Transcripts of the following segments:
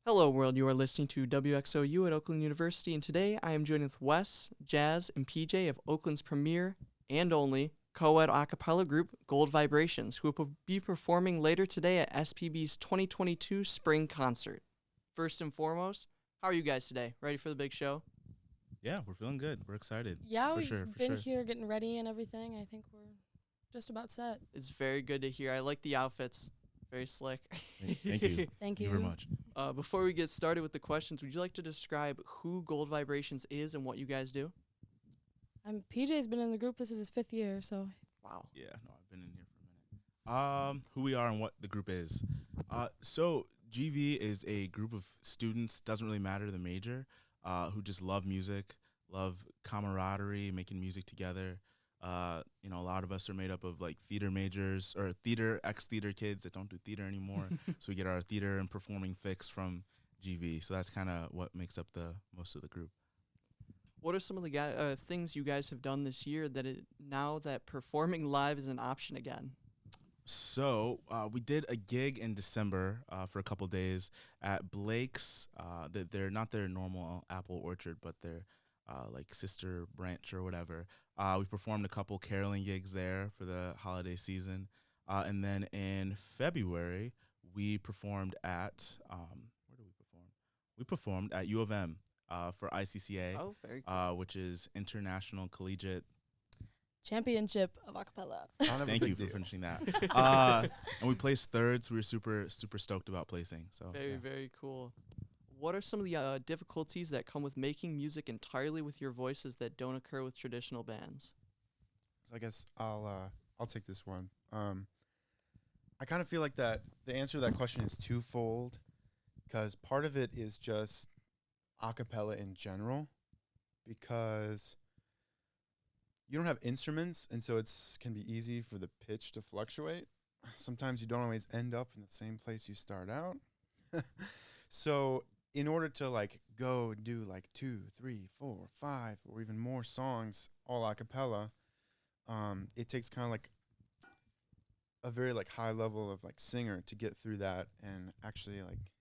Hello world, you are listening to WXOU at Oakland University, and today I am joined with Wes, Jazz, and PJ of Oakland's premier and only co-ed acapella group, Gold Vibrations, who will be performing later today at SPB's 2022 Spring Concert. First and foremost, how are you guys today? Ready for the big show? Yeah, we're feeling good. We're excited. Yeah, for we've sure, for been sure. here getting ready and everything. I think we're just about set. It's very good to hear. I like the outfits. Very slick. Thank you. Thank you very much. Before we get started with the questions, would you like to describe who Gold Vibrations is and what you guys do? PJ's been in the group. This is his 5th year, so. Wow. Yeah, no, I've been in here for a minute. Who we are and what the group is. So GV is a group of students, doesn't really matter the major, who just love music, love camaraderie, making music together. A lot of us are made up of like theater majors or ex-theater kids that don't do theater anymore. So we get our theater and performing fix from GV. So that's kind of what makes up the most of the group. What are some of the things you guys have done this year now that performing live is an option again? So we did a gig in December for a couple days at Blake's. They're not their normal apple orchard, but they're like sister branch or whatever. We performed a couple caroling gigs there for the holiday season. And then in February, we performed at, where did we perform? We performed at U of M for ICCA, very cool. which is International Collegiate Championship of Acapella. Thank you for finishing that. And we placed third, so we were super, super stoked about placing. So Very cool. What are some of the difficulties that come with making music entirely with your voices that don't occur with traditional bands? So I guess I'll take this one. I kind of feel like that the answer to that question is twofold, because part of it is just acapella in general, because you don't have instruments, and so can be easy for the pitch to fluctuate. Sometimes you don't always end up in the same place you start out. So in order to like go do like 2, 3, 4, 5, or even more songs all a cappella, it takes kind of like a very like high level of like singer to get through that and actually like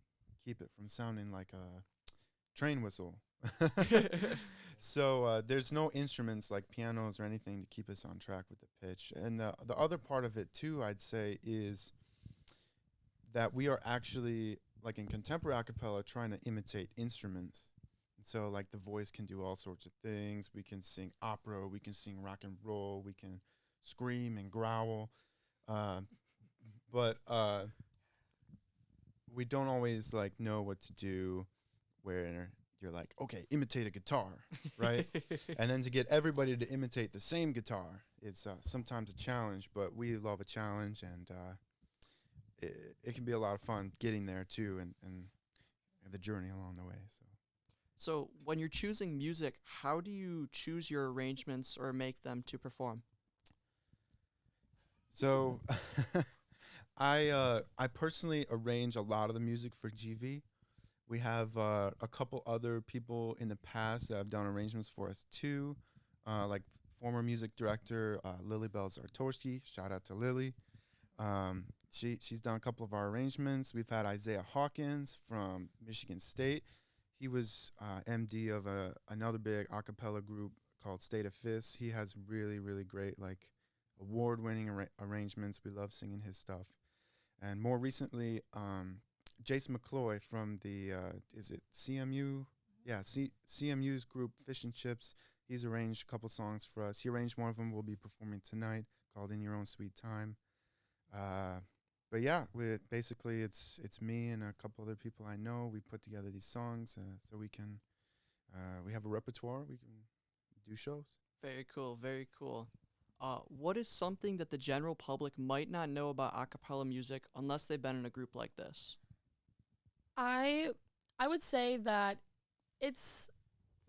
keep it from sounding like a train whistle. So there's no instruments like pianos or anything to keep us on track with the pitch. And the other part of it too, I'd say, is that we are actually, like in contemporary acapella, trying to imitate instruments. And so like the voice can do all sorts of things. We can sing opera, we can sing rock and roll, we can scream and growl. But we don't always like know what to do where you're like, okay, imitate a guitar, right? And then to get everybody to imitate the same guitar, it's sometimes a challenge, but we love a challenge, and it can be a lot of fun getting there too, and the journey along the way. So when you're choosing music, how do you choose your arrangements or make them to perform? So I personally arrange a lot of the music for GV. We have a couple other people in the past that have done arrangements for us too, like former music director Lily Bell Zartorsky. Shout out to Lily. She's done a couple of our arrangements. We've had Isaiah Hawkins from Michigan State. He was MD of another big a cappella group called State of Fist. He has really, really great, like, award-winning arrangements. We love singing his stuff. And more recently, Jason McCloy from the, is it CMU? Yeah, CMU's group, Fish and Chips. He's arranged a couple songs for us. He arranged one of them we'll be performing tonight, called In Your Own Sweet Time. But yeah, basically it's me and a couple other people I know. We put together these songs so we have a repertoire. We can do shows. Very cool, very cool. What is something that the general public might not know about a cappella music unless they've been in a group like this? I would say that it's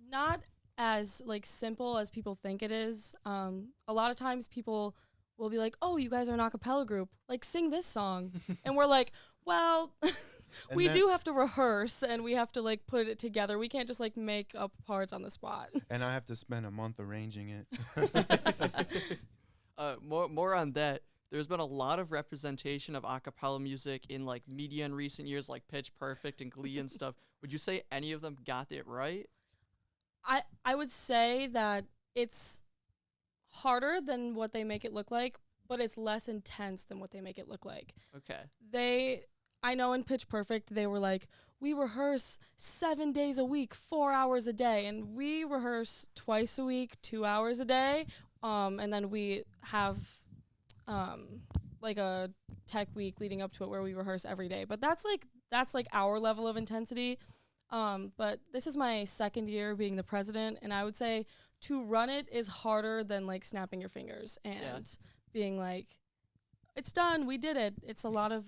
not as like simple as people think it is. A lot of times people will be like, "Oh, you guys are an a cappella group. Like, sing this song." And we're like, "Well, we do have to rehearse and we have to like put it together. We can't just like make up parts on the spot." And I have to spend a month arranging it. More on that. there's been a lot of representation of a cappella music in like media in recent years, like Pitch Perfect and Glee and stuff. Would you say any of them got it right? I would say that it's harder than what they make it look like, but it's less intense than what they make it look like. Okay. I know in Pitch Perfect, they were like, we rehearse 7 days a week, 4 hours a day, and we rehearse twice a week, 2 hours a day, and then we have like a tech week leading up to it where we rehearse every day. But that's like our level of intensity. But this is my second year being the president, and I would say to run it is harder than like snapping your fingers and being like, it's done, we did it. It's a lot of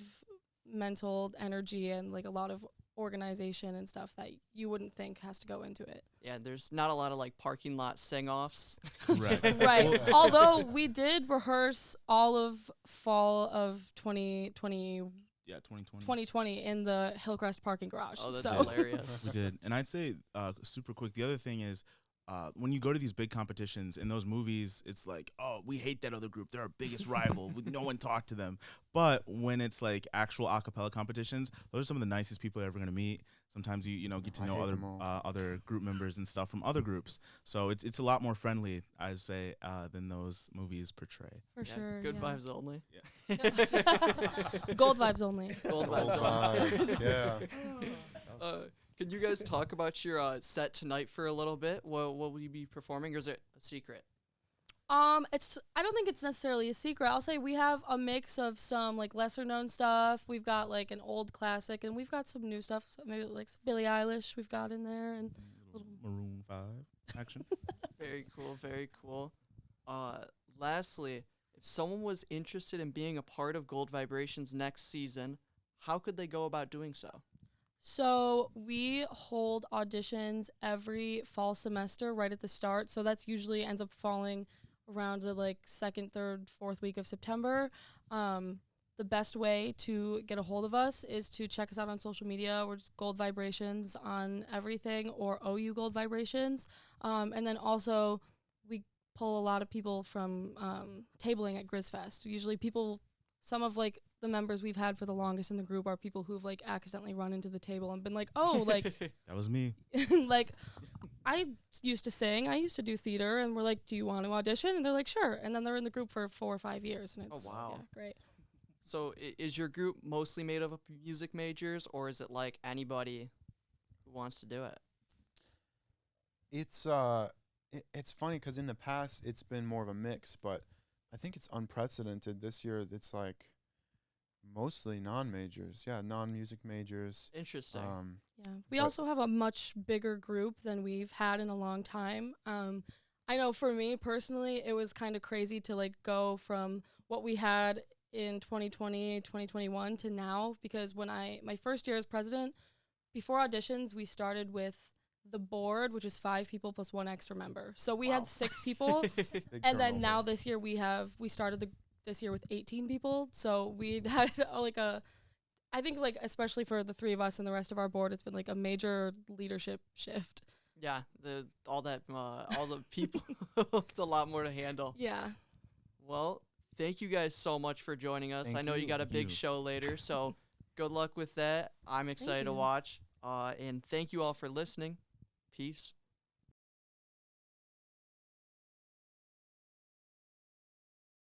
mental energy and like a lot of organization and stuff that you wouldn't think has to go into it. Yeah, there's not a lot of like parking lot sing-offs. Right. Right. Although we did rehearse all of fall of 2020 Yeah, 2020. 2020 in the Hillcrest parking garage. Oh, that's so hilarious. We did. And I'd say super quick, the other thing is when you go to these big competitions in those movies, it's like, oh, we hate that other group. They're our biggest rival. No one talked to them. But when it's like actual a cappella competitions, those are some of the nicest people you're ever going to meet. Sometimes you get to know other group members and stuff from other groups. So it's a lot more friendly, I'd say, than those movies portray. for sure. Good yeah. vibes only. Gold vibes only. Gold Gold vibes only. vibes, yeah. Can you guys talk about your set tonight for a little bit? What will you be performing, or is it a secret? I don't think it's necessarily a secret. I'll say we have a mix of some like lesser known stuff. We've got like an old classic, and we've got some new stuff. So maybe like some Billie Eilish we've got in there, and Little Maroon 5 action. Very cool, very cool. Lastly, if someone was interested in being a part of Gold Vibrations next season, how could they go about doing so? so we hold auditions every fall semester right at the start. So that's usually ends up falling around the like second, third, fourth week of September. The best way to get a hold of us is to check us out on social media. We're just Gold Vibrations on everything, or OU Gold Vibrations. And then also we pull a lot of people from tabling at GrizzFest. Usually some of like the members we've had for the longest in the group are people who've like accidentally run into the table and been like, oh, like That was me. like I used to sing, I used to do theater, and we're like, do you want to audition? And they're like, sure. And then they're in the group for 4 or 5 years, and it's wow. yeah, great. So is your group mostly made up of music majors, or is it like anybody who wants to do it? It's funny because in the past it's been more of a mix, but I think it's unprecedented this year. It's like mostly non-majors, non-music majors. Interesting. Yeah, we also have a much bigger group than we've had in a long time. I know for me personally, it was kind of crazy to like go from what we had in 2020, 2021 to now, because when my first year as president, before auditions, we started with the board, which is 5 people plus 1 extra member. So we had 6 people, Big and then turnover. now this year we started this year with 18 people. So we had I think like especially for the 3 of us and the rest of our board, it's been like a major leadership shift. Yeah, all the people, it's a lot more to handle. Yeah. Well, thank you guys so much for joining us. Thank I know you you. got a big You. show later, so good luck with that. I'm excited to you. watch. And thank you all for listening. Peace.